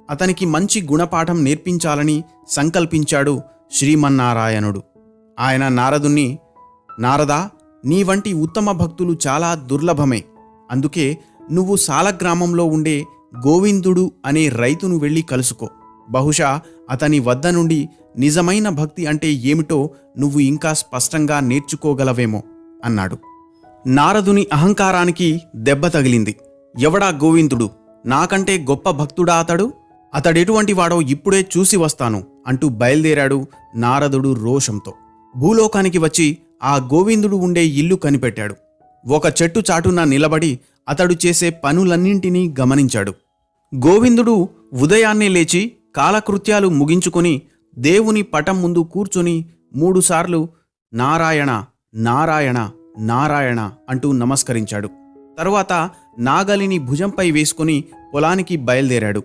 అతనికి మంచి గుణపాఠం నేర్పించాలని సంకల్పించాడు శ్రీమన్నారాయణుడు. ఆయన నారదుణ్ణి, నారదా, నీ వంటి ఉత్తమ భక్తులు చాలా దుర్లభమే. అందుకే నువ్వు సాలగ్రామంలో ఉండే గోవిందుడు అనే రైతును వెళ్ళి కలుసుకో. బహుశా అతని వద్ద నుండి నిజమైన భక్తి అంటే ఏమిటో నువ్వు ఇంకా స్పష్టంగా నేర్చుకోగలవేమో అన్నాడు. నారదుని అహంకారానికి దెబ్బ తగిలింది. ఎవడా గోవిందుడు? నాకంటే గొప్ప భక్తుడా అతడు? అతడెటువంటి వాడో ఇప్పుడే చూసి వస్తాను అంటూ బయలుదేరాడు నారదుడు రోషంతో. భూలోకానికి వచ్చి ఆ గోవిందుడు ఉండే ఇల్లు కనిపెట్టాడు. ఒక చెట్టు చాటున నిలబడి అతడు చేసే పనులన్నింటినీ గమనించాడు. గోవిందుడు ఉదయాన్నే లేచి కాలకృత్యాలు ముగించుకొని దేవుని పటం ముందు కూర్చొని 3 సార్లు నారాయణ నారాయణ నారాయణ అంటూ నమస్కరించాడు. తరువాత నాగలిని భుజంపై వేసుకుని పొలానికి బయలుదేరాడు.